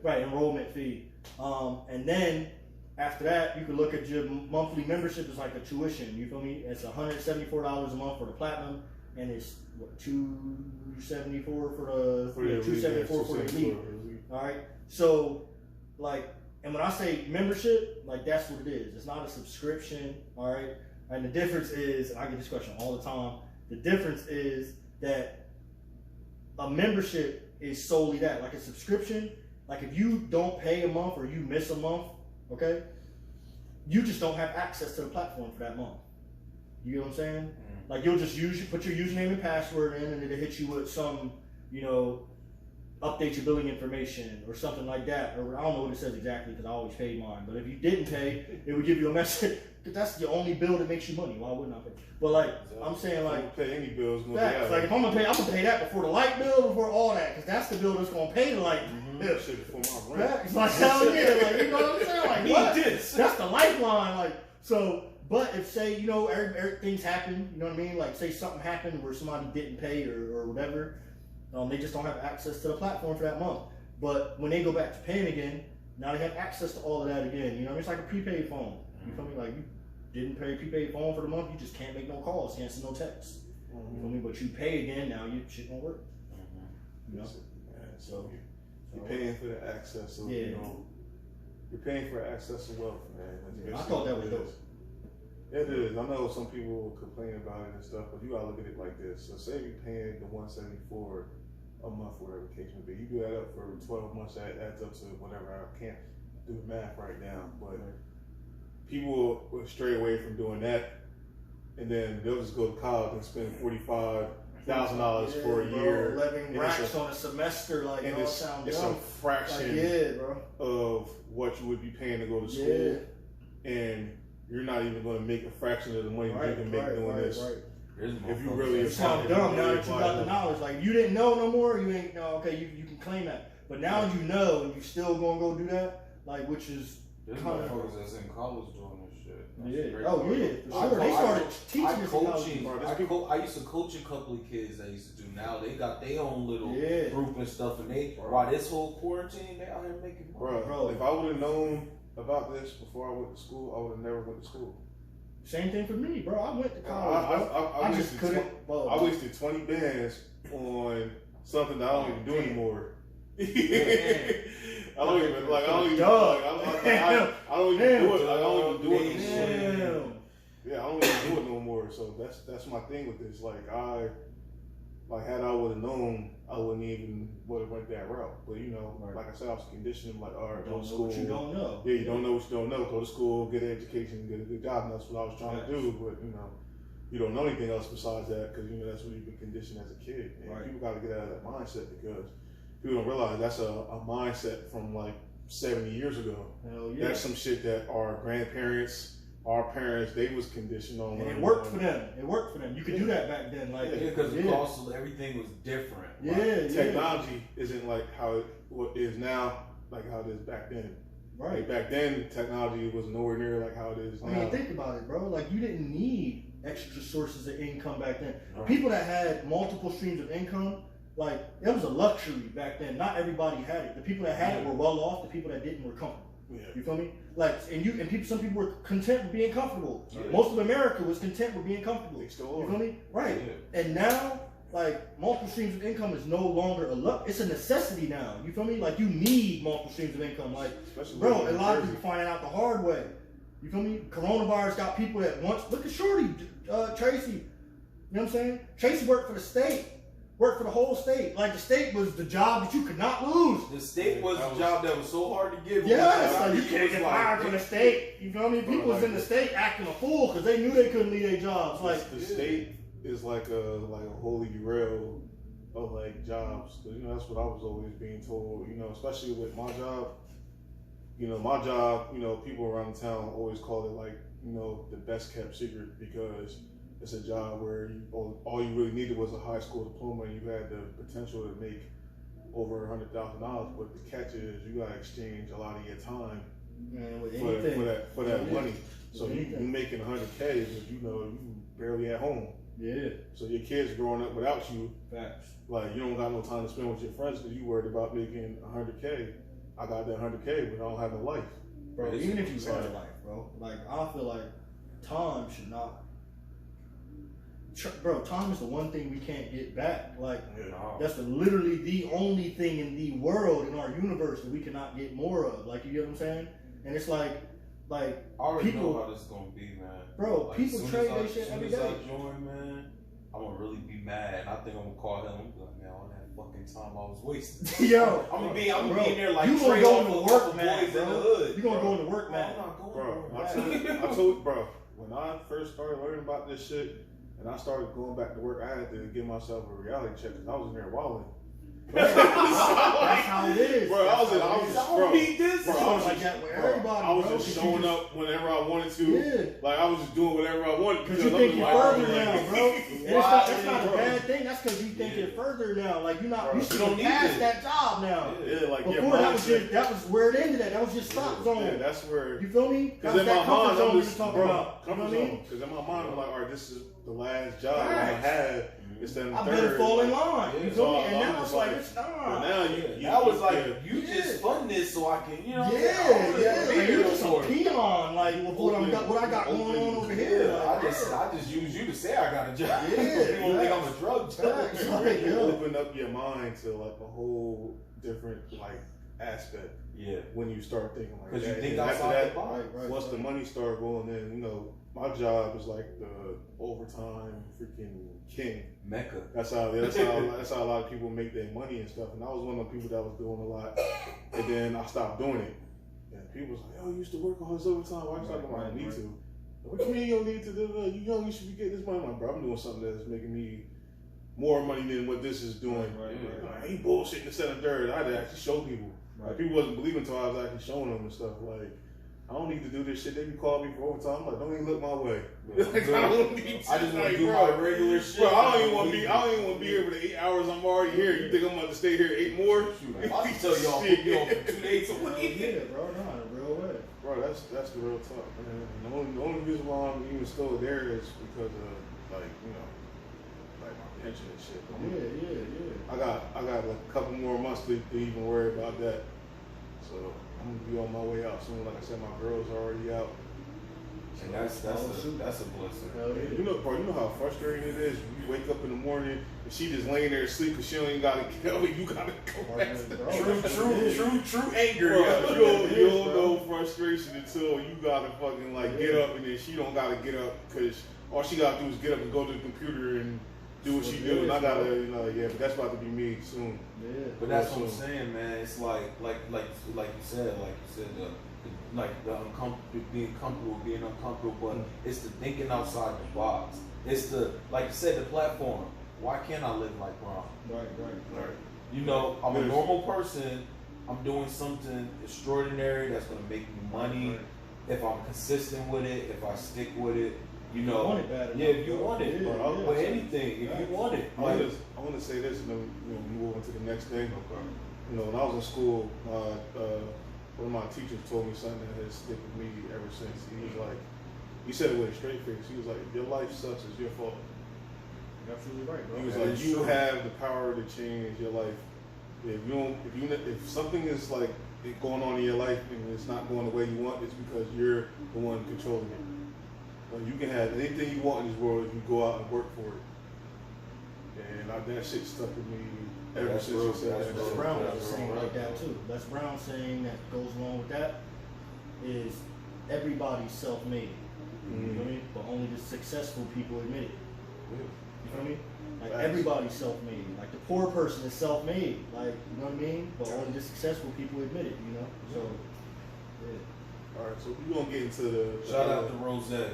Right, enrollment fee. And then after that, you can look at your monthly membership as like a tuition. You feel me? It's $174 a month for the platinum, and it's what, $274 for the $274 for the elite. All right. So, like, and when I say membership, like that's what it is. It's not a subscription. All right. And the difference is, and I get this question all the time. The difference is that a membership is solely that, like a subscription. Like if you don't pay a month or you miss a month, okay, you just don't have access to the platform for that month. You know what I'm saying? Mm-hmm. Like you'll just put your username and password in, and it'll hit you with some, update your billing information or something like that. Or I don't know what it says exactly because I always paid mine. But if you didn't pay, it would give you a message. That's the only bill that makes you money. Why wouldn't I pay? But like I'm saying, like pay any bills. Facts. Like if I'm gonna pay that before the light bill, before all that, because that's the bill that's gonna pay the light bill. Shit before my rent. It's like hell yeah, like you know what I'm saying? Like what? That's the lifeline. Like so. But if say everything's happened, you know what I mean? Like say something happened where somebody didn't pay or whatever, they just don't have access to the platform for that month. But when they go back to paying again, now they have access to all of that again. You know what I mean? It's like a prepaid phone. You feel me? Like you didn't pay a prepaid phone for the month, you just can't make no calls, can't send no texts. You feel me? But you pay again, now your shit won't work. You know? So you're paying for the access of you're paying for access to wealth, man. I thought that was dope. It is. I know some people complain about it and stuff, but you gotta look at it like this. So say you're paying the $174 a month, whatever the case may be. You do that up for 12 months, that adds up to whatever. I can't do the math right now, but people will stray away from doing that, and then they'll just go to college and spend $45,000 for a year. 11 racks on a semester, like and all sound it's a fraction of what you would be paying to go to school, and you're not even going to make a fraction of the money that you can make doing this. If you really, it sounds dumb now that you got the knowledge. Like you didn't know no more, you ain't know. Okay, you can claim that, but now you know, and you still gonna go do that. Like which is there's motherfuckers that's in college doing this shit. Yeah. Oh yeah, for sure. They started teaching us coaching. I used to coach a couple of kids that used to do. Now they got their own little group and stuff, and why this whole quarantine, they out here making money. Bro, if I would have known about this before I went to school, I would have never went to school. Same thing for me, bro. I went to college. I just couldn't. I wasted 20 bands on something that I don't even do anymore. I don't even do it. I don't even do it anymore. Yeah, I don't even do it no more. So that's my thing with this. Had I would have known, I wouldn't even would have went that route. But like I said, I was conditioned. Like, all right, go to school. What you don't know. Yeah, you don't know what you don't know. Go to school, get an education, get a good job. And that's what I was trying to do. But you don't know anything else besides that because that's what you've been conditioned as a kid. And people got to get out of that mindset because people don't realize that's a mindset from like 70 years ago. Hell yeah. That's some shit that our grandparents, our parents, they was conditioned on. And it worked for them. It worked for them. You could do that back then. Like because the cost of everything was different. Technology isn't like how it is now, like how it is back then. Right. Like back then, technology was nowhere near like how it is now. I mean, think about it, bro. Like you didn't need extra sources of income back then. Right. People that had multiple streams of income, like it was a luxury back then. Not everybody had it. The people that had it were well off. The people that didn't were comfortable. Yeah. You feel me? Like, some people were content with being comfortable. Yeah. Most of America was content with being comfortable. You feel me? Right. Yeah. And now, like, multiple streams of income is no longer a luck. It's a necessity now. You feel me? Like, you need multiple streams of income. Like, especially bro, a lot of people finding out the hard way. You feel me? Coronavirus got people that once, look at Shorty, Tracy. You know what I'm saying? Tracy worked for the state. Worked for the whole state. Like the state was the job that you could not lose. The state was the job that was so hard to get. Yes, like you can't get fired from the state. You know what I mean? People was in the state acting a fool because they knew they couldn't leave their jobs. Like the state is like a holy grail of like jobs. Because that's what I was always being told. Especially with my job. My job. People around the town always call it like the best kept secret because it's a job where all you really needed was a high school diploma and you had the potential to make over $100,000. But the catch is you got to exchange a lot of your time for that money. So you making $100K, but you barely at home. Yeah. So your kids growing up without you. Facts. Like you don't got no time to spend with your friends because you worried about making $100K. I got that 100K, but I don't have the life. Bro, even if you had a life, bro, like I feel like time should not. Bro, time is the one thing we can't get back. Like that's literally the only thing in the world, in our universe, that we cannot get more of. Like, you get what I'm saying? And it's like I already people, know how this is gonna be, man. Bro, like, people trade their shit every day. As soon as I join, man, I'm gonna really be mad. I think I'm gonna call him. I'm gonna be like, man, all that fucking time I was wasting. Yo, I'm gonna be in there like you gonna go into work, boys man, in the hood. You gonna go into work, man? I'm not going Bro, to work. I told you, bro, when I first started learning about this shit, and I started going back to work, I had to give myself a reality check because I was in there wilding. That's how it is. Bro, I was like everybody. I was just showing up whenever I wanted to. Yeah. Like I was just doing whatever I wanted. Because you think you're further now, bro. And that's not a bad thing. That's because you think you're further now. Like you're not. You should past that job now. Yeah, like before that was where it ended at. That was just stop zone. Yeah, that's where. You feel me? Because in my mind, I'm just talking about. Comfort zone. Because in my mind, I'm like, all right, this is the last job I had. I better fall in line. You feel me? And now it's like it's not. Now you just fund this so I can, you know. Like, you're just a peon, like with what I got going on over here. I just use you to say I got a job. You don't think I'm a drug dealer. You open up your mind to like a whole different like aspect. Yeah. When you start thinking like that. Because you think outside the box. Once the money start rolling in, you know, my job is like the overtime freaking king. Mecca. That's how a lot of people make their money and stuff. And I was one of the people that was doing a lot, and then I stopped doing it. And people was like, "Oh, you used to work all this overtime. Why you stop doing it? I need to." What you mean you don't need to do that? You young, you should be getting this money. I'm like, bro, I'm doing something that's making me more money than what this is doing. I ain't bullshitting instead of dirt. I had to actually show people. Like, people wasn't believing until I was actually showing them and stuff. Like, I don't need to do this shit. They be calling me for overtime. I'm like, don't even look my way. Like, I just want to do my regular shit. Bro, I don't even want to be here for the 8 hours I'm already here. You think I'm about to stay here 8 more? I'll tell y'all, put me on for 2 days a week. Yeah, bro, no, in a real way. Bro, that's the real talk, man. And the only reason why I'm even still there is because of, like, you know, like my pension and shit. Yeah. I got like a couple more months to even worry about that. So I'm gonna be on my way out soon. Like I said, my girl's already out. And that's a blessing. You know, bro, you know how frustrating it is. You wake up in the morning and she just laying there asleep because she don't even gotta get up. You gotta go back. True anger. Bro, you don't know frustration until you gotta fucking like get up, and then she don't gotta get up because all she gotta do is get up and go to the computer and do what she do. And I gotta, you know, but that's about to be me soon. Yeah. But that's what I'm saying, man. It's like you said, being uncomfortable, but it's the thinking outside the box. It's the, like you said, the platform. Why can't I live like Ron? Right. You know, I'm a normal person. I'm doing something extraordinary that's gonna make me money. If I'm consistent with it, if I stick with it, you know. You want it bad enough. If you want it, with anything, if you want it. I want to say this, and then move on to the next thing. Okay. You know, when I was in school, one of my teachers told me something that has stick with me ever since. He was like, he said it with a straight face. He was like, "If your life sucks, it's your fault." You're absolutely right, bro. He was like, "You have the power to change your life. If something is like going on in your life and it's not going the way you want, it's because you're the one controlling it. Like, you can have anything you want in this world if you go out and work for it." And that shit stuck with me ever since he said that. Les Brown was saying like that too. Les Brown saying that goes along with that is everybody's self-made. You know what I mean? But only the successful people admit it. You feel me? Like everybody's self-made. Like the poor person is self-made. Like, you know what I mean? But only the successful people admit it, you know? So, yeah. Alright, so we're gonna get into the shout out to Rose. We're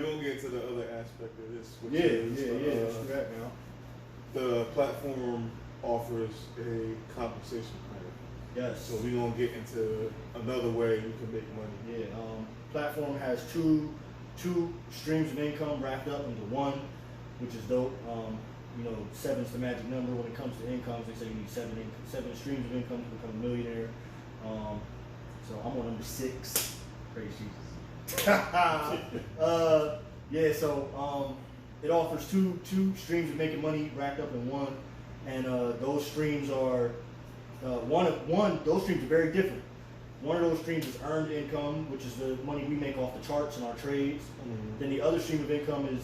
gonna get into the other aspect of this. Which is, the platform offers a compensation plan. Yes. So we're gonna get into another way we can make money. Yeah. Platform has two streams of income wrapped up into one, which is dope. You know, 7's the magic number when it comes to incomes. They say you need seven streams of income to become a millionaire. So I'm on number 6. Praise Jesus. Yeah. So it offers two streams of making money wrapped up in one. and those streams are those streams are very different. One of those streams is earned income, which is the money we make off the charts and our trades. Then the other stream of income is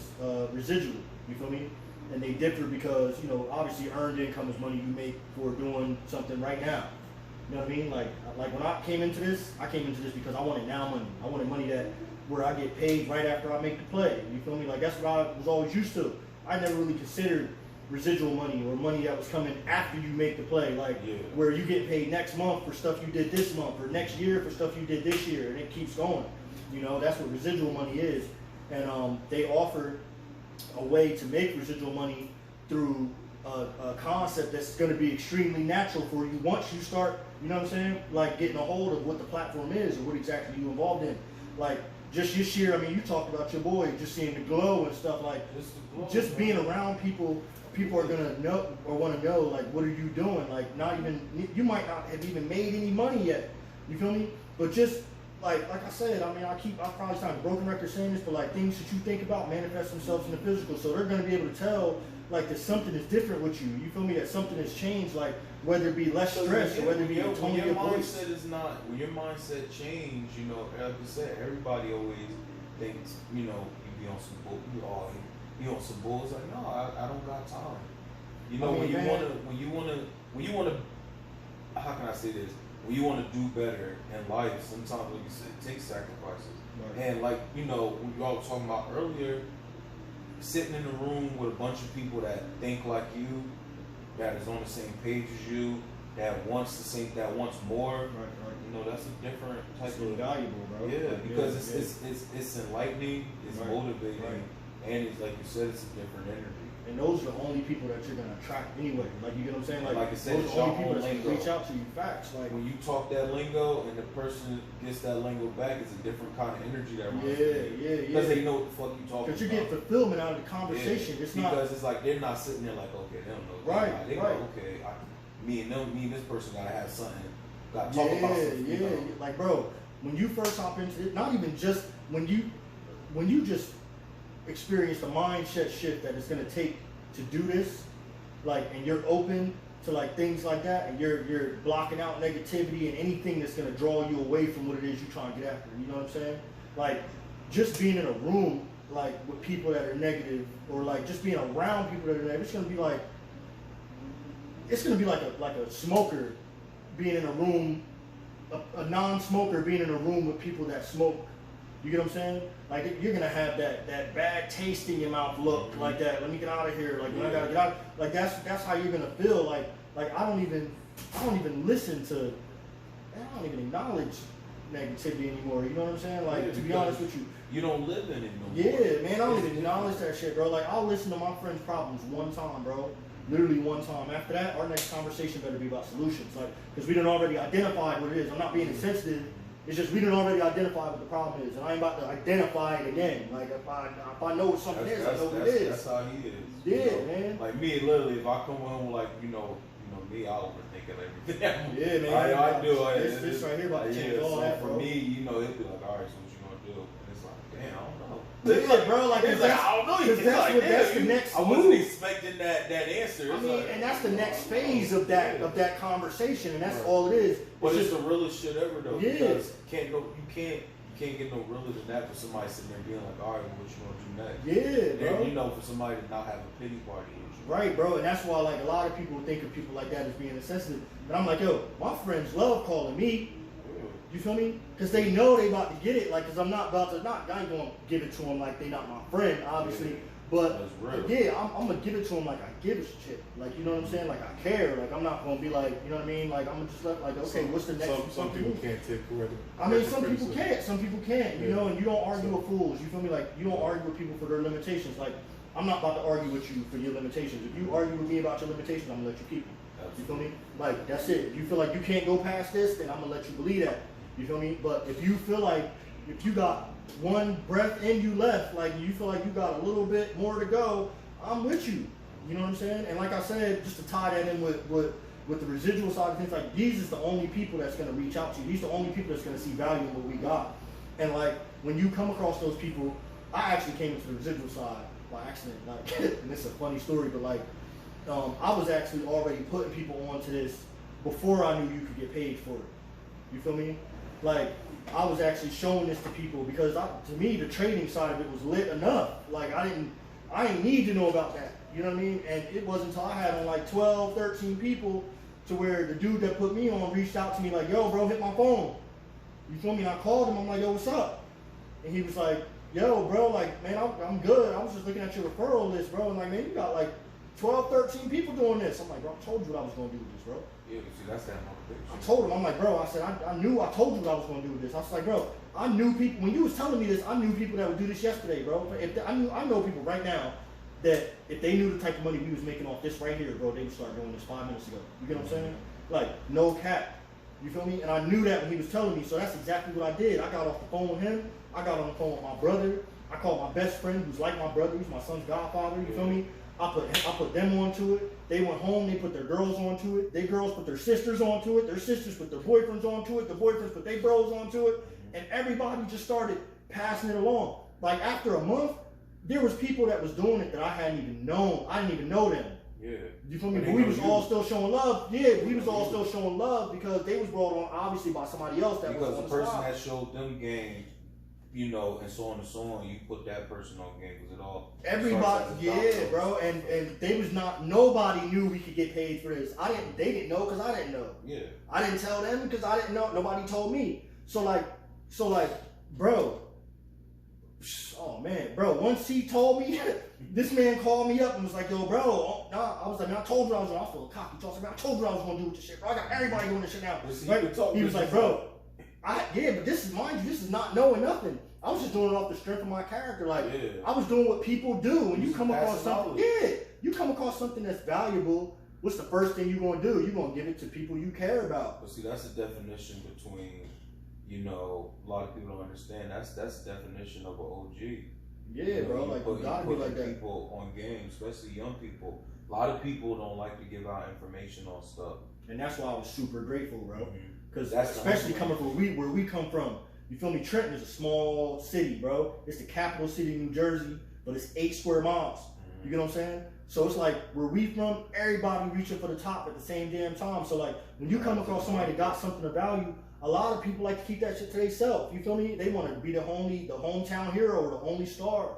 residual. You feel me? And they differ because, you know, obviously earned income is money you make for doing something right now. You know what I mean? Like when I came into this because I wanted now money. I wanted money that where I get paid right after I make the play. You feel me? Like that's what I was always used to. I never really considered residual money or money that was coming after you make the play, like where you get paid next month for stuff you did this month or next year for stuff you did this year, and it keeps going. You know, that's what residual money is. And they offer a way to make residual money through a concept that's going to be extremely natural for you once you start, you know what I'm saying, like getting a hold of what the platform is or what exactly you involved in. Like just this year, I mean, you talked about your boy, just seeing the glow and stuff, like just being around people are gonna know or want to know, like, what are you doing? Like, not even, you might not have even made any money yet. You feel me? But just like I said, I mean, I probably sound broken record saying this, but like things that you think about manifest themselves in the physical. So they're gonna be able to tell like that something is different with you. You feel me? That something has changed, like whether it be less stress or whether it be a tone of your voice. When your mindset change, you know, like I said, everybody always thinks, you know, you be on some bull, you on some bulls. Like, no, I don't got time. You know, when you wanna, how can I say this? When you want to do better in life, sometimes, like you said, it takes sacrifices. Right. And like, you know, we all were talking about earlier, sitting in a room with a bunch of people that think like you, that is on the same page as you, that wants more. Right. You know, that's a different type of valuable, bro. Yeah, because it's enlightening, it's motivating, and it's like you said, it's a different energy. And those are the only people that you're gonna attract anyway. Like, you get what I'm saying? Like I said, those are the only people that's gonna reach out to you. Facts. Like when you talk that lingo and the person gets that lingo back, it's a different kind of energy that runs. Because they know what the fuck you talking about. Because you get fulfillment out of the conversation. It's not because it's like they're not sitting there like, okay, they don't know. Right. They go, okay, me and this person gotta have something. Gotta talk about something. You know? Like, bro, when you first hop into it, not even just when you just experience the mindset shift that it's gonna take to do this, like, and you're open to like things like that, and you're blocking out negativity and anything that's gonna draw you away from what it is you're trying to get after. You know what I'm saying? Like, just being in a room like with people that are negative, or like just being around people that are negative, it's gonna be like a smoker being in a room, a non-smoker being in a room with people that smoke. You get what I'm saying? Like, you're gonna have that bad taste in your mouth look, like that. Let me get out of here. Like, I gotta get out. Like, that's how you're gonna feel. Like I don't even listen to. I don't even acknowledge negativity anymore. You know what I'm saying? Like, to be honest with you, you don't live in it no more. Yeah, man, I don't even acknowledge that shit, bro. Like, I'll listen to my friend's problems one time, bro. Literally one time. After that, our next conversation better be about solutions. Like, because we done already identified what it is. I'm not being insensitive. It's just we done already identified what the problem is, and I ain't about to identify it again. Like, if I know what something is, I know what it is. That's how he is. Yeah, you know? man. Like me, literally, if I come home like you know me, I overthink of everything. Yeah, man. I do. This right here about to change all that, for bro. me, you know, it'd be like, all right, so what you gonna do? And it's like, damn, I don't know. Yeah, bro, like, it's like, I don't know. That's the next I wasn't expecting that answer. I mean, and that's the next phase of that conversation, and that's all it is. But it's the realest shit ever, though. Yeah. Because you can't get no realer than that for somebody sitting there being like, all right, what you gonna do next? Yeah, bro. And, you know, for somebody to not have a pity party. Right, bro, and that's why like a lot of people think of people like that as being insensitive. But I'm like, yo, my friends love calling me. You feel me? Because they know they about to get it. Like, because I'm not about to I ain't gonna give it to them like they not my friend, obviously. Yeah. But yeah, I'm gonna give it to them like I give a shit. Like, you know what I'm saying? Like, I care. Like, I'm not gonna be like, you know what I mean? Like, I'm gonna just like, okay, what's the next? Some people can't take credit. I mean, some people can't. Some people can't. You know, and you don't argue with fools. You feel me? Like, you don't argue with people for their limitations. Like, I'm not about to argue with you for your limitations. If you argue with me about your limitations, I'm gonna let you keep them. You feel me? Like, that's it. If you feel like you can't go past this, then I'm gonna let you believe that. You feel me? But if you feel like if you got one breath in you left, like you feel like you got a little bit more to go, I'm with you. You know what I'm saying? And like I said, just to tie that in with the residual side of things, like, these is the only people that's gonna reach out to you. These are the only people that's gonna see value in what we got. And like, when you come across those people, I actually came into the residual side by accident. Like, and it's a funny story, but like, I was actually already putting people onto this before I knew you could get paid for it. You feel me? Like, I was actually showing this to people because to me, the trading side of it was lit enough. Like, I didn't need to know about that. You know what I mean? And it wasn't until I had on like 12, 13 people to where the dude that put me on reached out to me like, yo, bro, hit my phone. You feel me? And I called him. I'm like, yo, what's up? And he was like, yo, bro, like, man, I'm good. I was just looking at your referral list, bro. And like, man, you got like 12, 13 people doing this. I'm like, bro, I told you what I was going to do with this, bro. Yeah, see, that's that motivation. I told him, I'm like, bro, I said, I told you what I was going to do with this. I was like, bro, I knew people, when you was telling me this, I knew people that would do this yesterday, bro. I know people right now that if they knew the type of money we was making off this right here, bro, they would start doing this 5 minutes ago. You get what I'm saying? Like, no cap. You feel me? And I knew that when he was telling me, so that's exactly what I did. I got off the phone with him. I got on the phone with my brother. I called my best friend, who's like my brother. He's my son's godfather. You feel me? I put them onto it. They went home. They put their girls onto it. Their girls put their sisters onto it. Their sisters put their boyfriends onto it. The boyfriends put their bros onto it. And everybody just started passing it along. Like, after a month, there was people that was doing it that I hadn't even known. I didn't even know them. Yeah. You feel me? But we was all still showing love. Yeah, we was all still showing love because they was brought on obviously by somebody else that was on the Because the person side. that showed them game, you know, and so on and so on, you put that person on game because it all. Everybody, yeah, bro, and they was not. Nobody knew we could get paid for this. They didn't know because I didn't know. Yeah. I didn't tell them because I didn't know. Nobody told me. So like, bro. Oh man, bro. Once he told me, this man called me up and was like, "Yo, bro." I was like, "Man, I told you I was going." I was feeling cocky. He was like, "Man, I told you I was going to do with this shit, bro. I got everybody doing this shit now." Right? He was like, "Bro, but this is, mind you, this is not knowing nothing. I was just doing it off the strength of my character. Like, I was doing what people do. When you come across something, you come across something that's valuable. What's the first thing you're gonna do? You're gonna give it to people you care about. But see, that's the definition between, you know, a lot of people don't understand. That's the definition of an OG. Yeah, you know, bro. Like, you gotta be like that. People on game, especially young people. A lot of people don't like to give out information on stuff. And that's why I was super grateful, bro. Because That's especially coming from where we come from. You feel me? Trenton is a small city, bro. It's the capital city of New Jersey, but it's 8 square miles. You get what I'm saying? So it's like where we from, everybody reaching for the top at the same damn time. So like when you come across somebody that got something of value, a lot of people like to keep that shit to themselves. You feel me? They want to be the hometown hero or the only star.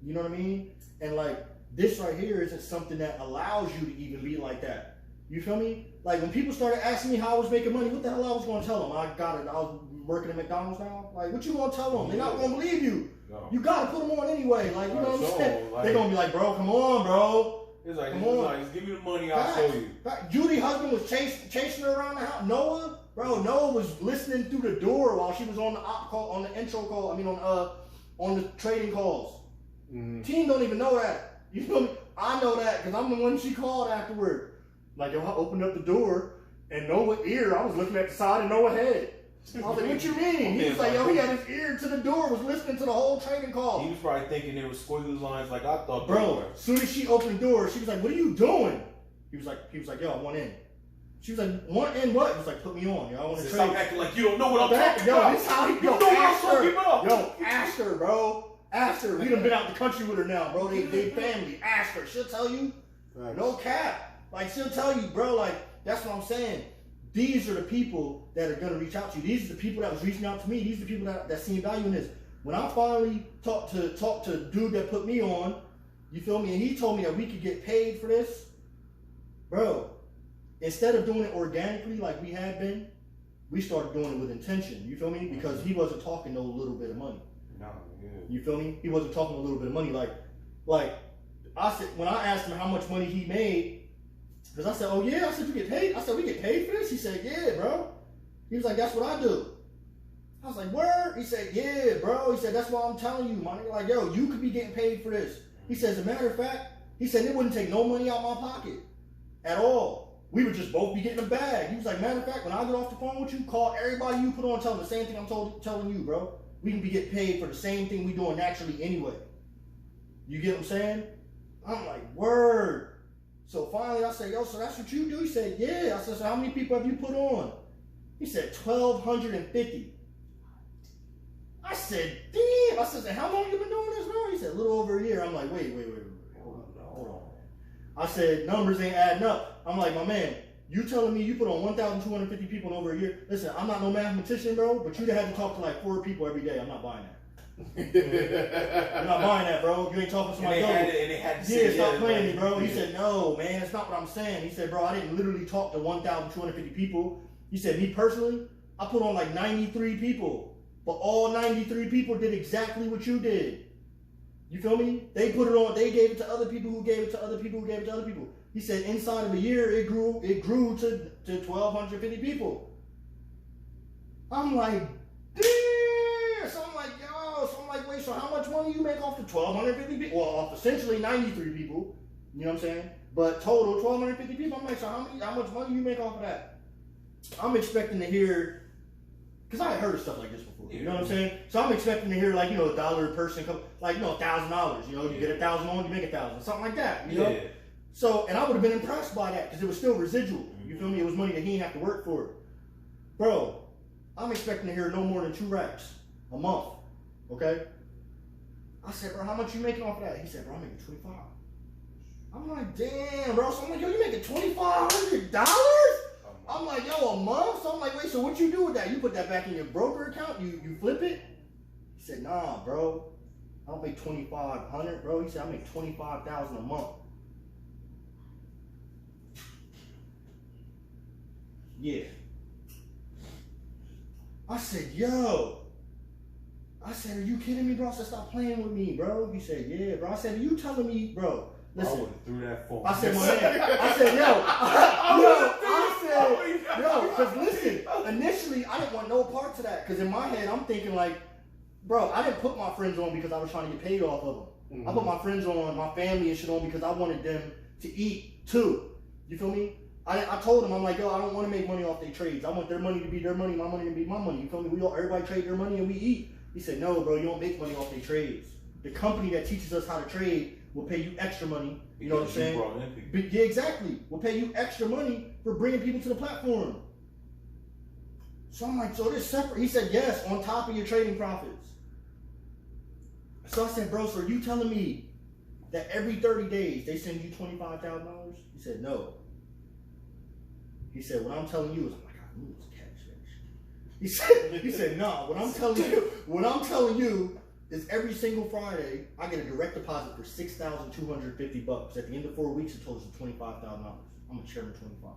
You know what I mean? And like this right here isn't something that allows you to even be like that. You feel me? Like when people started asking me how I was making money, what the hell I was going to tell them? I got it. I was working at McDonald's now. Like, what you going to tell them? They're not going to believe you. No. You got to put them on anyway. Like, you know what I'm saying? Like, they're going to be like, bro, come on, bro. It's like, come on. Like, just give me the money, I'll show you. Judy's husband was chasing her around the house. Noah was listening through the door while she was on the op call, on the intro call. I mean, on the trading calls. Team don't even know that. You feel me? I know that because I'm the one she called afterward. Like, yo, I opened up the door and Noah's ear, I was looking at the side of Noah's head. I was like, what you mean? He was like, yo, he had his ear to the door, was listening to the whole trading call. He was probably thinking there was squiggly lines like I thought. Bro, as soon as she opened the door, she was like, what are you doing? He was like, yo, I want in. She was like, want in what? He was like, put me on, yo, I want to trade. Stop acting like you don't know what I'm talking yo, about. This how he, ask her, bro. Ask her. We done been out the country with her now, bro. They family. Ask her. She'll tell you. No cap. Like, she'll tell you, bro, like, that's what I'm saying. These are the people that are going to reach out to you. These are the people that was reaching out to me. These are the people that seen value in this. When I finally talked to the dude that put me on, you feel me, and he told me that we could get paid for this, bro, instead of doing it organically like we had been, we started doing it with intention, you feel me? Because he wasn't talking no little bit of money. No, yeah. You feel me? He wasn't talking a little bit of money. Like I said, when I asked him how much money he made, because I said, oh yeah, I said, you get paid? I said, we get paid for this? He said, yeah, bro. He was like, that's what I do. I was like, word? He said, yeah, bro. He said, that's why I'm telling you, man. Like, yo, you could be getting paid for this. He said, as a matter of fact, he said, it wouldn't take no money out my pocket at all. We would just both be getting a bag. He was like, matter of fact, when I get off the phone with you, call everybody you put on, tell them the same thing I'm telling you, bro. We can be getting paid for the same thing we doing naturally anyway. You get what I'm saying? I'm like, word. So finally I said, yo, so that's what you do? He said, yeah. I said, so how many people have you put on? He said, 1,250. I said, damn. I said, how long you been doing this, bro? He said, a little over a year. I'm like, wait. Hold on. I said, numbers ain't adding up. I'm like, my man, you telling me you put on 1,250 people in over a year? Listen, I'm not no mathematician, bro, but you'd have had to talk to like 4 people every day. I'm not buying that. You're not buying that, bro. You ain't talking to somebody. Stop playing me, bro. He said, no, man, that's not what I'm saying. He said, bro, I didn't literally talk to 1,250 people. He said, me personally, I put on like 93 people, but all 93 people did exactly what you did. You feel me? They put it on, they gave it to other people who gave it to other people who gave it to other people. He said inside of a year it grew to 1,250 people. I'm like, damn. So I'm like, yo, so I'm like, wait, so how much money you make off the 1,250 people? Well, off essentially 93 people. You know what I'm saying? But total 1,250 people. I'm like, so how much money you make off of that? I'm expecting to hear, because I had heard of stuff like this before. You know what I'm saying? So I'm expecting to hear like, you know, $1 a person come, like, you know, $1,000. You know, you get 1,000 on, you make 1,000, something like that. You know? So, and I would have been impressed by that because it was still residual. You feel me? It was money that he didn't have to work for. Bro, I'm expecting to hear no more than 2 racks a month. Okay? I said, bro, how much you making off of that? He said, bro, I'm making 25. I'm like, damn, bro. So I'm like, yo, you making $2,500? I'm like, yo, a month? So I'm like, wait, so what you do with that? You put that back in your broker account? You flip it? He said, nah, bro. I don't make $2,500, bro. He said, I make $25,000 a month. Yeah. I said, yo. I said, are you kidding me, bro? I said, stop playing with me, bro. He said, yeah, bro. I said, are you telling me, bro? Listen. I would have threw that phone. I said, my man. I said, yo, because listen, initially, I didn't want no parts of that. Because in my head, I'm thinking like, bro, I didn't put my friends on because I was trying to get paid off of them. Mm-hmm. I put my friends on, my family and shit on because I wanted them to eat too. You feel me? I told them, I'm like, yo, I don't want to make money off their trades. I want their money to be their money, my money to be my money. You feel me? Everybody trade their money and we eat. He said, no, bro, you don't make money off their trades. The company that teaches us how to trade will pay you extra money. You know what I'm saying? Yeah, exactly. We'll pay you extra money for bringing people to the platform. So I'm like, so this separate? He said, yes, on top of your trading profits. So I said, bro, so are you telling me that every 30 days they send you $25,000? He said, no. He said, what I'm telling you is, I'm like, I knew it was a catfish. He said, no, what I'm telling you is every single Friday, I get a direct deposit for $6,250. At the end of 4 weeks, it totals $25,000. I'm a chairman 25.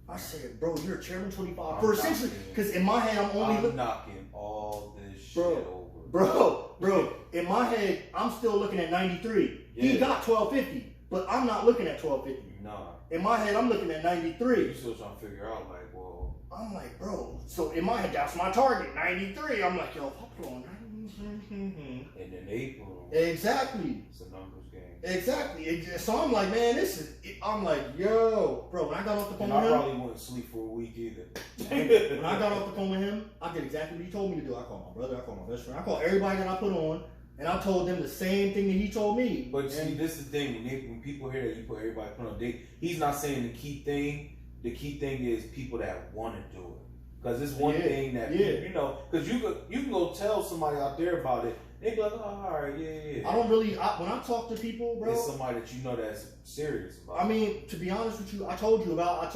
I said, bro, you're a chairman 25 for essentially, because in my head, I'm knocking all this shit over. Bro, in my head, I'm still looking at 93. Yeah. He got 1250, but I'm not looking at 1250. Nah. In my head, I'm looking at 93. You still trying to figure out, like, well. I'm like, bro. So in my head, that's my target, 93. I'm like, yo, if I put on 93. And then April. Exactly. It's a numbers game. Exactly. So I'm like, man, I'm like, yo, bro, when I got off the phone with him. I probably wouldn't sleep for a week either. When I got off the phone with him, I did exactly what he told me to do. I called my brother, I called my best friend, I called everybody that I put on. And I told them the same thing that he told me. But see, this is the thing. When people hear that you put everybody put on date, he's not saying the key thing. The key thing is people that want to do it. Because it's one thing that, people, you know, because you can go tell somebody out there about it. They be like, oh, all right, yeah. I don't really, when I talk to people, bro. It's somebody that you know that's serious about it. I mean, to be honest with you, I told you about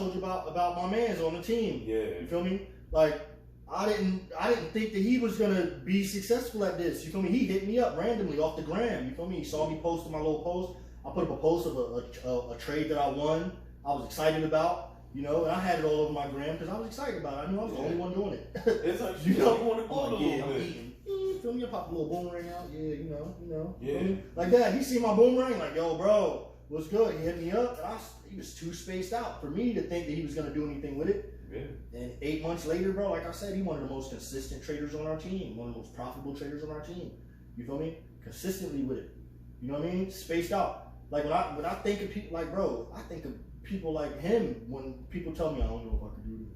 my mans on the team. Yeah. You feel me? Like, I didn't think that he was gonna be successful at this. You feel me? He hit me up randomly off the gram. You feel me? He saw me posting my little post. I put up a post of a trade that I won. I was excited about. You know, and I had it all over my gram because I was excited about it. I knew I was the only one doing it. It's like you want to go a little bit. I'm eating. You feel me? I pop a little boomerang out. Yeah, you know. Yeah. Like that. He see my boomerang, like, yo, bro, what's good? He hit me up, and he was too spaced out for me to think that he was gonna do anything with it. Yeah. And 8 months later, bro, like I said, he's one of the most consistent traders on our team, one of the most profitable traders on our team. You feel me? Consistently with it. You know what I mean? Spaced out. Like when I think of people, like, bro, I think of people like him when people tell me I don't know if I can do this.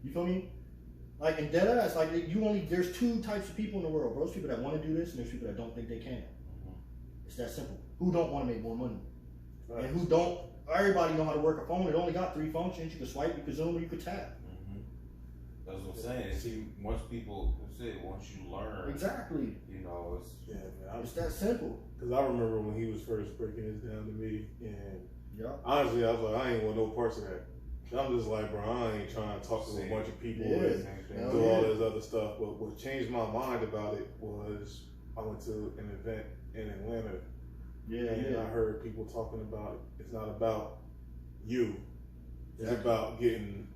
You feel me? Like in dead ass, like there's 2 types of people in the world, bro. There's people that want to do this and there's people that don't think they can. Mm-hmm. It's that simple. Who don't want to make more money? Right. And who don't? Everybody know how to work a phone. It only got 3 functions. You can swipe, you can zoom, or you can tap. Mm-hmm. That's what I'm saying. See, once people, once you learn, Exactly. you know, it's Yeah, man. It's that simple. Because I remember when he was first breaking this down to me, and Yeah. honestly, I was like, I ain't want no parts of that. I'm just like, bro, I ain't trying to talk to a bunch of people Yeah. and do all this other stuff. But what changed my mind about it was I went to an event in Atlanta, and I heard people talking about it's not about you. It's about getting,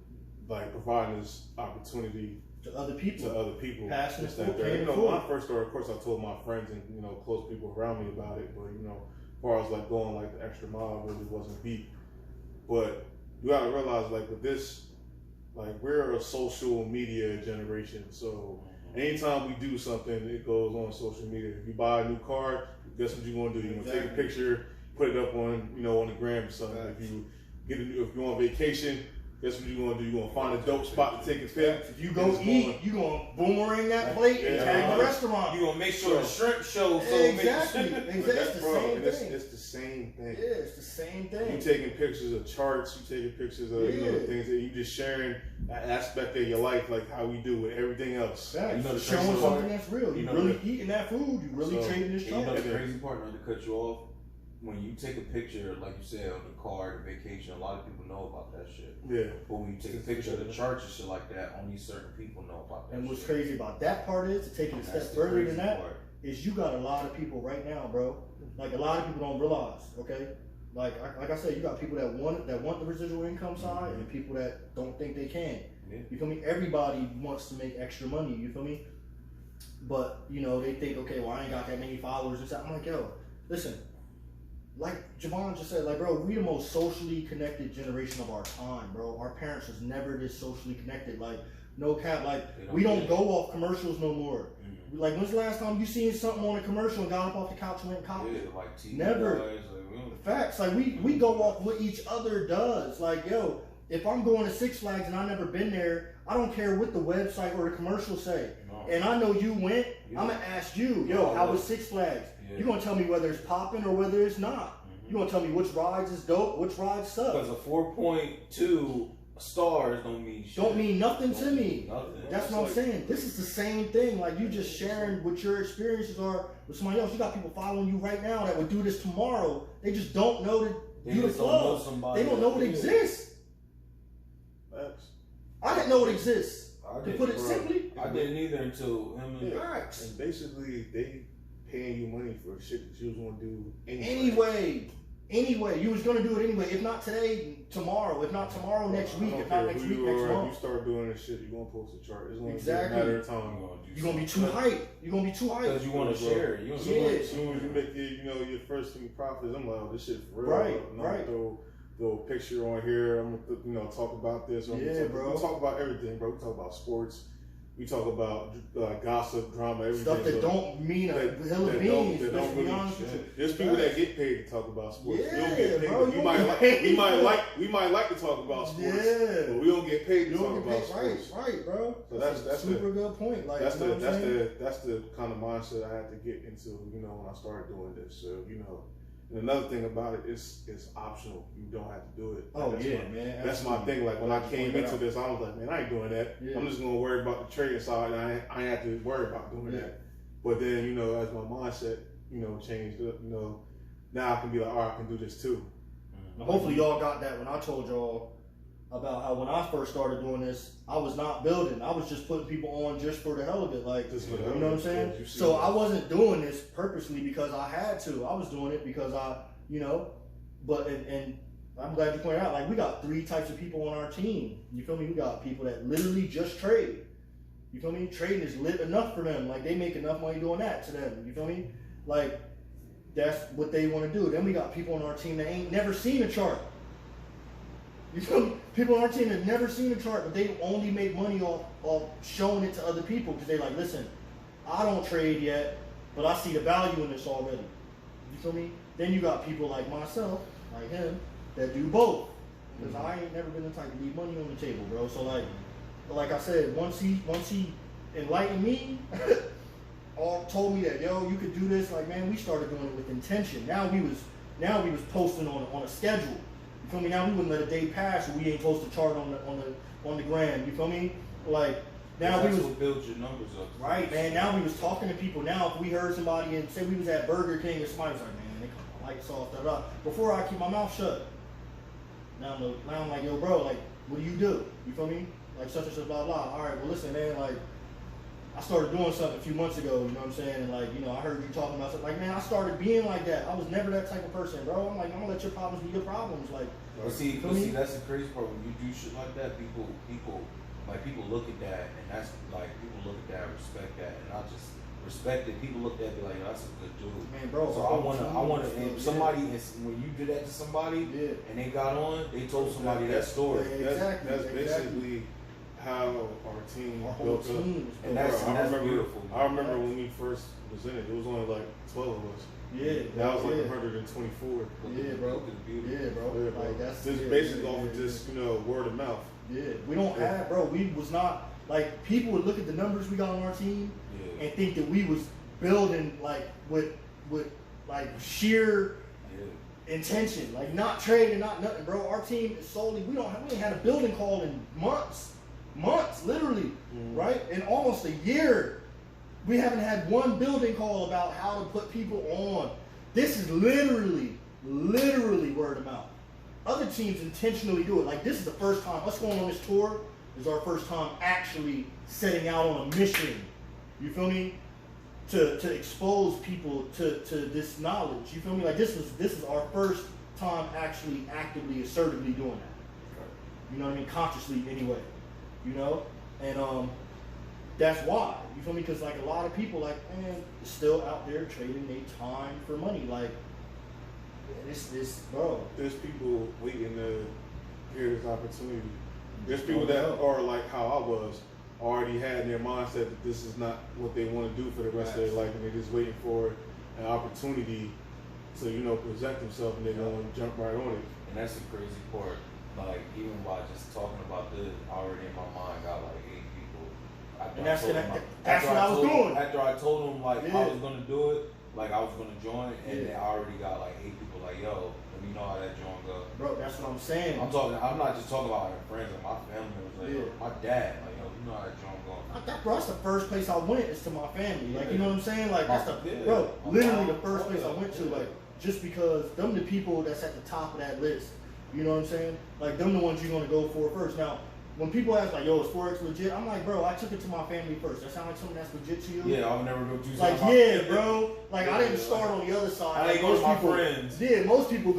like, providing this opportunity To other people. Passionate Just that people, there. paying When forward. I first started, of course, I told my friends and close people around me about it. But as far as like going like the extra mile, really wasn't deep. But you gotta realize, like with this, like we're a social media generation. So anytime we do something, it goes on social media. If you buy a new car, guess what you're gonna do? You're gonna take a picture, put it up on on the gram or something. Right. If you go on vacation, guess what you're gonna do? You're gonna find a dope spot to take a pic. If you go eat, you're going to boomerang that plate and tag the restaurant. You gonna make sure the shrimp shows. Exactly. It's the same thing. Yeah, it's the same thing. You taking pictures of charts, you taking pictures of things that you just sharing an aspect of your life, like how we do with everything else. Facts. You know the showing crazy something part? that's real. You You know really the- eating that food. You really trading this You know truck. the crazy part, not to cut you off. When you take a picture, like you said, of the car, the vacation, a lot of people know about that shit. Yeah. But when you take a picture of the charts and shit like that, only certain people know about that. And what's shit. crazy about that part is, to take it a step That's the further crazy than that, part. is you got a lot of people right now, bro. Like a lot of people don't realize, okay? Like I said, you got people that want the residual income side, and people that don't think they can. Yeah. You feel me? Everybody wants to make extra money. You feel me? But they think, okay, well, I ain't got that many followers and stuff. I'm like, yo, listen. Like Javon just said, like, bro, we the most socially connected generation of our time, bro. Our parents was never this socially connected. Like, no cap. Like, we don't go off commercials no more. Like, when's the last time you seen something on a commercial and got up off the couch and went and copied it? Like TV Never. Guys, like, we don't- Facts. Like, we go off what each other does. Like, yo, if I'm going to Six Flags and I've never been there, I don't care what the website or the commercial say. No. And I know you went, Yeah. I'm going to ask you, yo, how was Six Flags? Yeah. You're going to tell me whether it's popping or whether it's not. You're going to tell me which rides is dope, which rides suck. Because a 4.2 stars don't mean shit. Don't mean nothing to me. Nothing. That's what I'm saying. This is the same thing. Like, you just sharing what your experiences are with somebody else. You got people following you right now that would do this tomorrow. They just don't know that They you the just don't know flow. somebody They don't know that it is. exists. Facts. I didn't know it exists. I To didn't, put it bro. simply. I didn't either until him and Facts. And basically, they paying you money for shit that you was gonna do anyway. Anyway, you was gonna do it anyway. If not today, tomorrow. If not tomorrow, next week. I don't If not care next who week, you next are, if you month. start doing this shit, you're gonna post a chart. It's gonna Exactly. be a matter of time. You're gonna be too hype. You're gonna be too hype. Because you want to share it. You As know, soon as you make your first few profits, I'm like, oh, this shit for real. Right, I'm right. gonna throw a picture on here. I'm gonna talk about this. Bro. We talk about everything, bro. We talk about sports. We talk about gossip, drama, everything. Stuff that don't mean a hill of beans. that Let's don't be really. honest with you. There's people that get paid to talk about sports. Yeah, we don't get paid. bro, We you might don't like, get we might paid. like, we might like to talk about sports. Yeah. But we don't get paid to You talk don't about get paid. sports. Right, bro. So that's super good point. Like, that's you know what I'm saying? that's the kind of mindset I had to get into, when I started doing this. So, and another thing about it is it's optional. You don't have to do it. Oh That's yeah, my- man. That's my thing. Like when I came into this, I was like, man, I ain't doing that. Yeah. I'm just gonna worry about the trading side, and I ain't have to worry about doing Yeah. that. But then, as my mindset, changed up, now I can be like, all right, I can do this too. Now, hopefully y'all got that when I told y'all about how when I first started doing this, I was not building. I was just putting people on just for the hell of it. Like, Just for the you hell know of what I'm it, saying? because you see So that. I wasn't doing this purposely because I had to. I was doing it because but and I'm glad you pointed out, like, we got 3 types of people on our team. You feel me? We got people that literally just trade. You feel me? Trading is lit enough for them. Like, they make enough money doing that to them. You feel me? Like, that's what they want to do. Then we got people on our team that ain't never seen a chart. You feel me? People on our team that never seen a chart, but they only make money off showing it to other people because they like, listen, I don't trade yet, but I see the value in this already. You feel me? Then you got people like myself, like him, that do both. Because I ain't never been the type to leave money on the table, bro. So like I said, once he enlightened me, told me that, yo, you could do this. Like, man, we started doing it with intention. Now we was posting on a schedule. You feel me? Now we wouldn't let a day pass where we ain't post a chart on the gram. You feel me? Like now that's we was what builds your numbers up. right, man. Now we was talking to people. Now if we heard somebody and say we was at Burger King or somebody was like, man, they cut the lights off, da da. Before I keep my mouth shut. Now I'm like, yo, bro, like, what do? You feel me? Like such and such, blah blah. All right, well, listen, man, like. I started doing something a few months ago, you know what I'm saying? And like, you know, I heard you talking about something. Like, man, I started being like that. I was never that type of person, bro. I'm like, I'm gonna let your problems be your problems. Like, But see, that's the crazy part. When you do shit like that, people look at that, and that's like, people look at that, respect that, and I just respect it. People look at it like, that's a good dude. man, bro. So I wanna, and somebody, when you did that to somebody, and they got on, they told somebody that story. That's basically how our team built up. And that's beautiful. I remember when we first was in it was only like 12 of us. Yeah. Now it's like 124. Yeah, bro. Yeah, bro. Like that's basically off of just, word of mouth. Yeah. We don't have, bro. We was not like people would look at the numbers we got on our team and think that we was building like with like sheer intention, like not trading, not nothing, bro. Our team is solely we ain't had a building call in months, literally, right? In almost a year, we haven't had one building call about how to put people on. This is literally word of mouth. Other teams intentionally do it. Like this is the first time us going on this tour is our first time actually setting out on a mission. You feel me? To expose people to this knowledge. You feel me? Like this is our first time actually actively, assertively doing that. You know what I mean? Consciously anyway. You know? And that's why. You feel me? Because like a lot of people like, man, still out there trading their time for money. Like this bro. There's people waiting to hear this opportunity. There's people that are like how I was, already had in their mindset that this is not what they want to do for the rest of their life, and they're just waiting for an opportunity to, present themselves, and they're going to jump right on it. And that's the crazy part. Like, even by just talking about this, already in my mind got like 8 people. That's what I was doing. After I told them like I was gonna do it, like I was gonna join, and I already got like 8 people like, yo, let me know how that joint go. Bro, that's what I'm saying. I'm not just talking about my friends, like my family members, like my dad, like, yo, you know how that joint go. Bro, that's the first place I went is to my family. Like, you know what I'm saying? Like, that's bro, literally the first place I went to. Like, just because them the people that's at the top of that list. You know what I'm saying? Like, them the ones you're gonna go for first. Now, when people ask like, yo, is Forex legit? I'm like, bro, I took it to my family first. That sound like something that's legit to you? Yeah, I would never go do like, bro. Like, I didn't start on the other side. I didn't go to my friends. Yeah, most people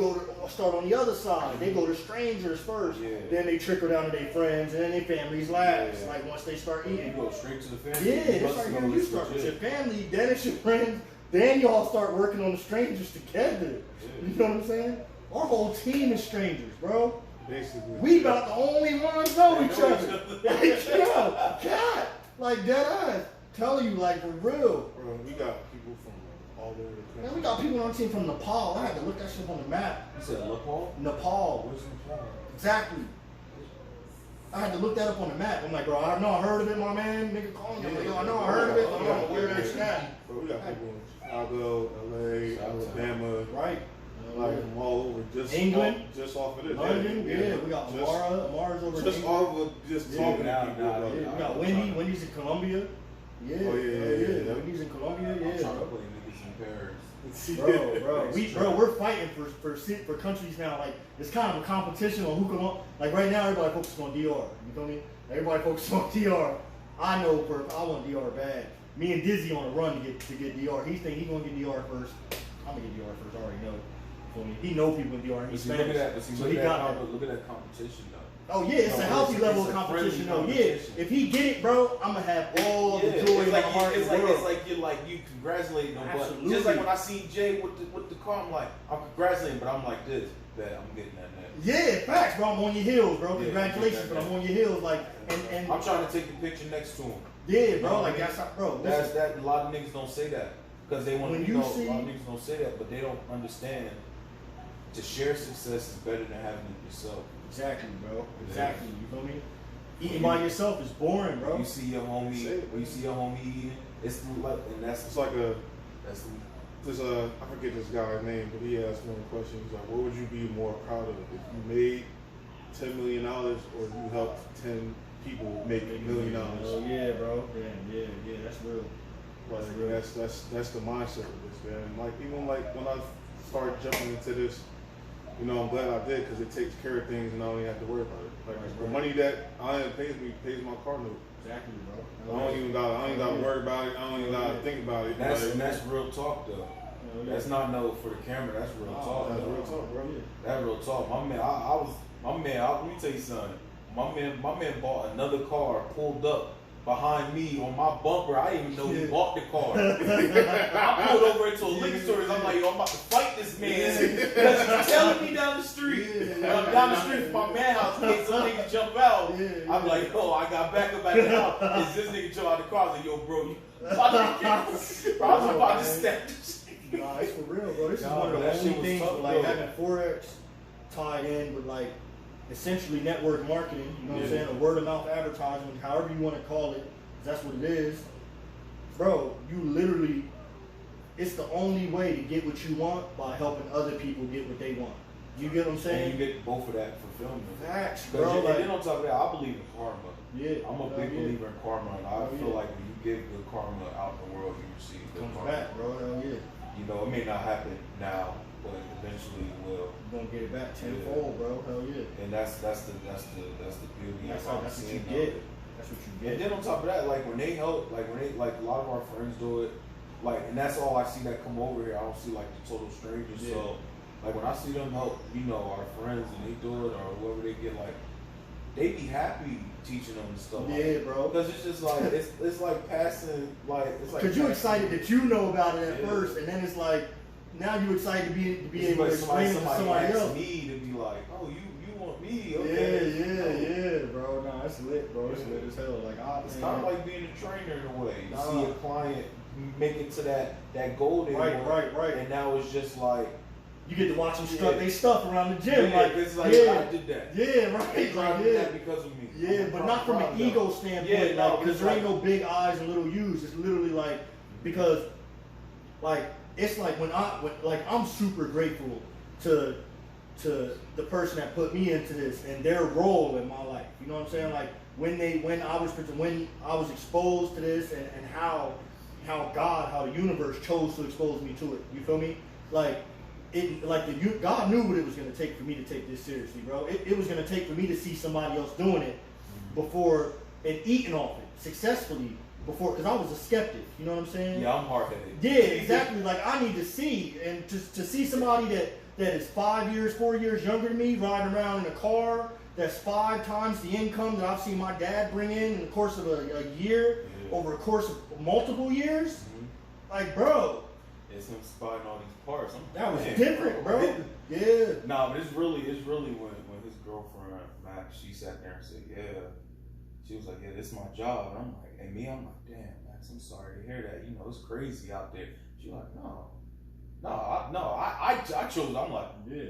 start on the other side. They go to strangers first. Yeah. Then they trickle down to their friends, and then their families last. Yeah. Like, once they start eating. You go straight to the family. Yeah, it's like, you start with your family, then it's your friends, then y'all start working on the strangers together. Yeah. You know what I'm saying? Our whole team is strangers, bro. Basically. We about the only ones know each other. Like, yo, God, like dead eyes. Telling you, like, for real. Bro, we got people from all over the country. Man, we got people on our team from Nepal. I had to look that shit up on the map. You said Nepal? Nepal. Where's Nepal? Exactly. I had to look that up on the map. I'm like, bro, I know I heard of it, my man. Nigga calling me. I'm like, yo, I know I heard of it. I don't know where that's at. Bro, we got people in Chicago, LA, Alabama. Right. Like from all over, just England, just off of this. London, we got Amara's over just in off of just talking to people. We got Wendy's in Colombia. Yeah. Wendy's in Colombia. I'm trying to play niggas in Paris. Bro, we're fighting for countries now. Like it's kind of a competition on who can. Like right now, everybody focuses on DR. You feel me? Everybody focuses on DR. I know I want DR bad. Me and Dizzy on a run to get DR. He think he gonna get DR first. I'm gonna get DR first. I already know. He know people in DR. He's look at that competition though. Oh yeah, it's a healthy level of competition though. Yeah, if he get it, bro, I'm gonna have all the joy in my heart. It's like you congratulating him, but just like when I see Jay with the car, I'm like, I'm congratulating, but I'm like this, that I'm getting that next. Yeah, facts, bro. I'm on your heels, bro. Congratulations, but I'm on your heels, like, and I'm trying to take the picture next to him. Yeah, bro. Like that's how, bro. That's that. A lot of niggas don't say that because they want to. A lot of niggas don't say that, but they don't understand. To share success is better than having it yourself. Exactly, bro. Exactly. You feel me? Eating by yourself is boring, bro. You see your homie eating. It's like, and that's like I forget this guy's name, but he asked me a question. He's like, what would you be more proud of if you made $10 million or you helped 10 people make $1 million. Oh yeah, bro. Yeah. That's real. Like, that's the mindset of this, man. Like even like when I started jumping into this, you know, I'm glad I did because it takes care of things and I don't even have to worry about it. Like the money that I am pays my car note. Exactly, bro. I don't even gotta worry about it. I don't even gotta think about it. That's real talk though. That's not no for the camera. That's real talk. That's real talk, bro. That's real talk. My man. Let me tell you something. My man bought another car, pulled up behind me on my bumper. I didn't even know he bought the car. I pulled over into a liquor store. I'm like, yo, I'm about to fight this man because he's telling me down the street. Down the street from my man house in case some nigga jump out. I'm like, oh, I got back up at the house. Is this nigga jump out the car? I was like, yo, bro, I was about to step this. Nah, it's for real, bro. This is one of the only things with, like having Forex tied in with like essentially network marketing, you know what I'm saying, or word of mouth advertising, however you want to call it, 'cause that's what it is. Bro, you literally, it's the only way to get what you want by helping other people get what they want. You get what I'm saying? And you get both of that fulfillment. Facts, Bro, bro. and Like, then on top of that, I believe in karma. yeah, I'm a big believer in karma, and I feel yeah. like when you give good karma out in the world, you receive good comes karma. back, bro. Hell yeah. You know, it may not happen now, but eventually it will. You're gonna get it back tenfold, bro. Hell yeah. And that's the beauty That's of what you seeing get. it. That's what you And get. then on top of that, like when they help, like a lot of our friends do it, like, and that's all I see that come over here. I don't see like the total strangers. Yeah. So like when I see them help, you know, our friends and they do it or whoever they get, like they be happy teaching them and stuff. Yeah, bro. Because it's just like it's like passing, like it's like. Because you excited that you know about it at Yeah. first, and then it's like now you excited to be It's able to like explain it to somebody asks else. me to be like, oh, you want me? Okay. Yeah, bro. Nah, it's lit, bro. It's lit as hell. Like, It's kind of like being a trainer in a way. You see Nah. a client make it to that goal they want, right. and now it's just like You get to watch them strut they stuff around the gym. yeah, Like, it's like yeah, I did that. yeah, right. They Like, did yeah. that because of me. Yeah, I'm but not from proud an of ego them. standpoint, Yeah, no, like, because it's there ain't like- no big I's and little U's. It's literally like, because, like, it's like when I'm super grateful to the person that put me into this and their role in my life. You know what I'm saying? Like when I was exposed to this and how the universe chose to expose me to it. You feel me? Like God knew what it was gonna take for me to take this seriously, bro. It was gonna take for me to see somebody else doing it before and eating off it successfully before, because I was a skeptic. You know what I'm saying? Yeah, I'm hard-headed. Yeah, exactly. Like I need to see, and to see somebody that is 4 years younger than me riding around in a car that's 5 times the income that I've seen my dad bring in the course of a year, over a course of multiple years. Mm-hmm. Like, bro, It's him spotting all these parts. that was different, bro. Yeah. Nah, but it's really when his girlfriend Max, she sat there and said, yeah. She was like, yeah, this is my job. And I'm like, and me, I'm like, damn, Max, I'm sorry to hear that. You know, it's crazy out there. She like, I chose. I'm like,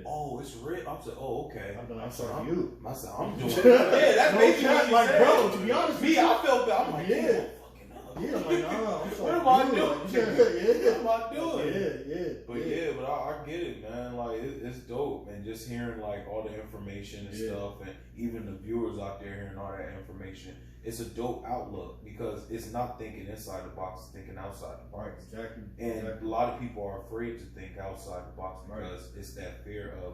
oh, it's real. I said, oh, okay. I'm sorry for you. I said, I'm doing it. Yeah, that's No basically cap, what she like, said. bro, to be honest Me, with you, I felt bad. I'm like, Yeah. yeah, fucking up. Yeah, I'm like, nah, I'm sorry. What am I for you. doing? Like, What am I doing? Yeah. But I get it, man. Like it's dope, and just hearing like all the information and stuff, and even the viewers out there hearing all that information, it's a dope outlook because it's not thinking inside the box, it's thinking outside the box. Right, exactly. And a lot of people are afraid to think outside the box because it's that fear of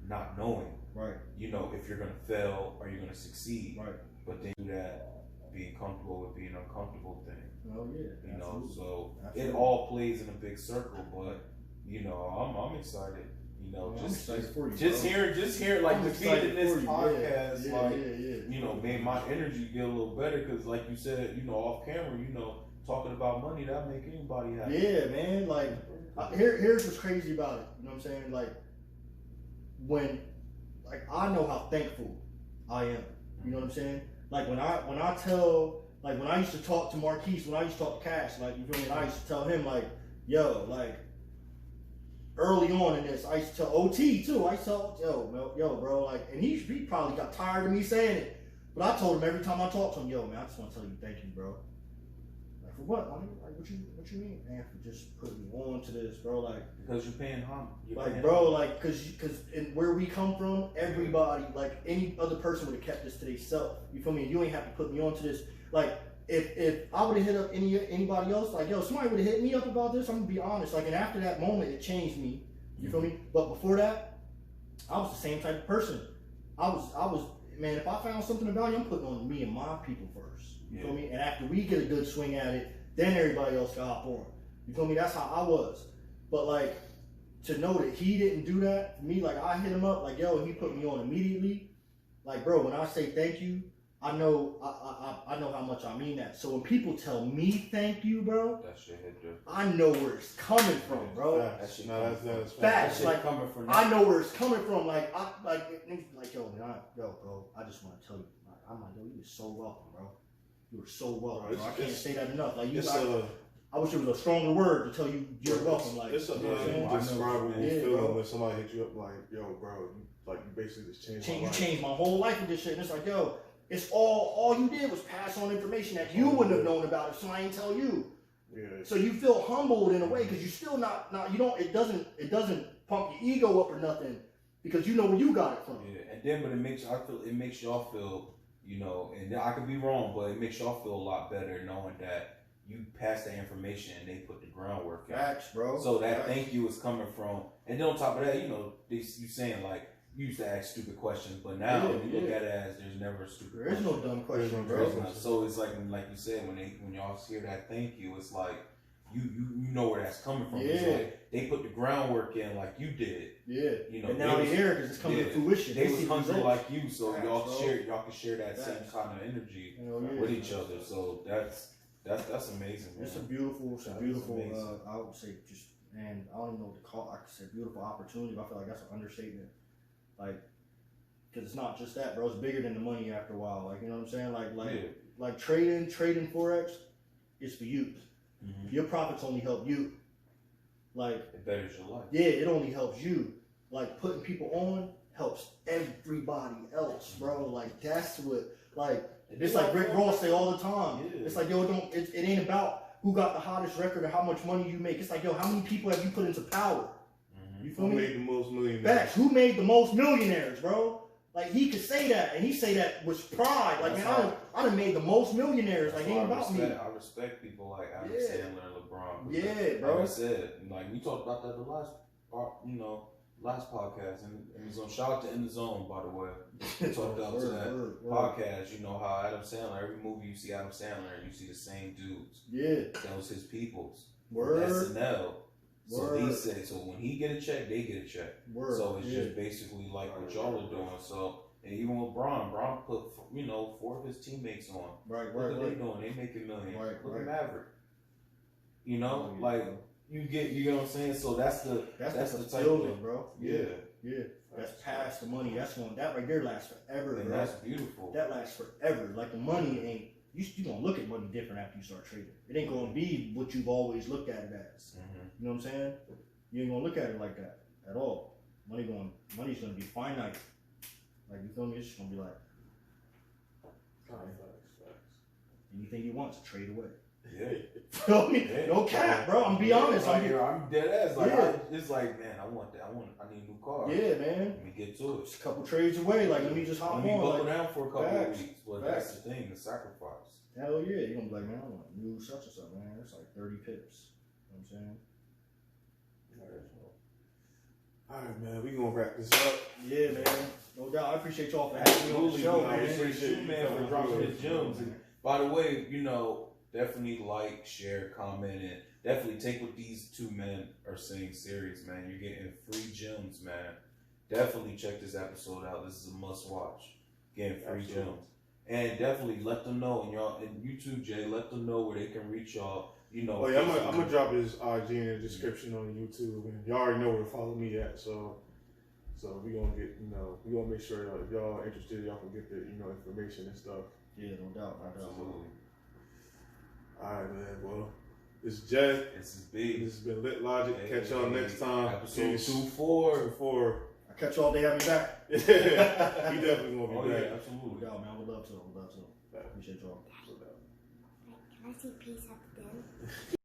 not knowing. Right. You know, if you're gonna fail or you're gonna succeed. Right. But then do that being comfortable with being uncomfortable thing. Oh yeah. You know, so Absolutely. it all plays in a big circle, but you know, I'm excited. You know, I'm excited for you, just bro. hearing like I'm the being excited in this for you. podcast, Yeah, like yeah. you know, made my energy get a little better because, like you said, you know, off camera, you know, talking about money that make anybody happy. Yeah, man. Like, here's what's crazy about it. You know what I'm saying? Like, I know how thankful I am. You know what I'm saying? Like when I tell, like when I used to talk to Marquise, when I used to talk to Cash, like, you feel me? I used to tell him like, yo, like early on in this, I used to tell OT too. I used to tell, yo, bro, like, and he probably got tired of me saying it, but I told him every time I talked to him, yo, man, I just want to tell you thank you, bro. Like for what? Like what you mean? Man, for just putting me on to this, bro. Like Because you're paying home. like, bro, like, cause in where we come from, everybody, like, any other person would have kept this to themselves. You feel me? You ain't have to put me on to this. Like, if I would have hit up anybody else, like, yo, somebody would have hit me up about this. I'm gonna be honest. Like, and after that moment, it changed me. You feel me? But before that, I was the same type of person. I was, man. If I found something of value, I'm putting on me and my people first. You feel me? And after we get a good swing at it, then everybody else got hop on. You feel me? That's how I was. But like, to know that he didn't do that for me, like I hit him up, like, yo, he put me on immediately. Like, bro, when I say thank you, I know I know how much I mean that. So when people tell me thank you, bro, that shit hit you. I know where it's coming from, bro. That shit, that's Facts, like coming from. I know where it's coming from. Like yo, man, bro, I just want to tell you, I'm like, yo, you were so welcome, bro. You were so welcome, bro. I can't say that enough. Like I wish there was a stronger word to tell you you're welcome. Like it's a indescribable feeling when somebody hit you up like, yo, bro, you basically just changed my life. You changed my whole life with this shit. And it's like, yo, it's all you did was pass on information that you wouldn't have known about if somebody didn't tell you. Yeah. So you feel humbled in a way because you still it doesn't pump your ego up or nothing because you know where you got it from. Yeah, and then but it makes y'all feel, you know, and I could be wrong, but it makes y'all feel a lot better knowing that you pass that information and they put the groundwork in. Facts, bro. So that thank you is coming from, and then on top of that, you know, you saying like you used to ask stupid questions, but now you look at it as there's never a stupid. There is no dumb question, bro. So it's like you said, when y'all hear that thank you, it's like you know where that's coming from. Yeah. It's like they put the groundwork in like you did. Yeah. You know, and now they're here because it's coming to fruition. They was hungry like you, so Facts, y'all bro. can share that same kind of energy Yeah. with each other. So that's amazing, man. It's a beautiful. I would say just, man, I don't even know what to call it. I could say beautiful opportunity, but I feel like that's an understatement. Like, because it's not just that, bro. It's bigger than the money after a while. Like, you know what I'm saying? Like trading Forex is for you. Mm-hmm. Your profits only help you. Like, it betters your life. Yeah, it only helps you. Like, putting people on helps everybody else, bro. Like, that's what, like, it's like Rick Ross say all the time. Yeah. It's like, yo, it ain't about who got the hottest record or how much money you make. It's like, yo, how many people have you put into power? Mm-hmm. You feel Who me? made the most millionaires? Facts. Who made the most millionaires, bro? Like, he could say that, and he say that with pride. Like, man, I done made the most millionaires. Like, it ain't about me. I respect people like Adam Sandler and LeBron. Yeah, bro. Like I said, like we talked about that the last podcast, and it was on shout out to In the Zone, by the way. We talked out to that podcast. You know how Adam Sandler, every movie you see Adam Sandler, you see the same dudes. Yeah, that was his peoples. Word. SNL. So he said, so when he get a check, they get a check. Word. So it's just basically like what y'all are doing. So, and even with Bron put, you know, 4 of his teammates on. Right. What are they doing? They making millions. Right. Look at Maverick. You know, like you know what I'm saying. So that's the type of, bro. Yeah. That's past the money. That right there lasts forever. And bro. that's beautiful. That lasts forever. Like the money ain't. You gonna look at money different after you start trading. It ain't gonna be what you've always looked at it as. Mm-hmm. You know what I'm saying? You ain't gonna look at it like that at all. Money's gonna be finite. Like, you feel me? It's just gonna be like anything you want to trade away. Yeah. Feel me? Yeah. No cap, bro. I'm be honest. I'm dead ass. Like it's like, man, I need a new car. Yeah, man. Let me get to it. Just a couple trades away. Like, let me just hop on. Buckle down for a couple of weeks. But Facts. that's the thing, the sacrifice. Hell yeah. You're gonna be like, man, I want a new such and such, man. It's like 30 pips. You know what I'm saying? Alright, man, we gonna wrap this up. Yeah, man. No doubt. I appreciate y'all for having me on the show, I man. appreciate you, man, for dropping his gems. And by the way, you know, definitely like, share, comment, and definitely take what these two men are saying serious, man. You're getting free gems, man. Definitely check this episode out. This is a must watch. Getting free gems. And definitely let them know, and y'all, and you too, Jay, let them know where they can reach y'all. You know, I'm gonna drop his IG in the description on YouTube, and y'all already know where to follow me at. So we gonna get, we gonna make sure if y'all interested, y'all can get the information and stuff. Yeah, no doubt. Absolutely. All right, man. Well, this is Jay. This is B. This has been Lit Logic. Catch y'all next time. Episode 2-4. I catch y'all. They have me back. He definitely gonna be back. Yeah, absolutely. No doubt, man. I would love to. Appreciate y'all. Can I see peace at the end?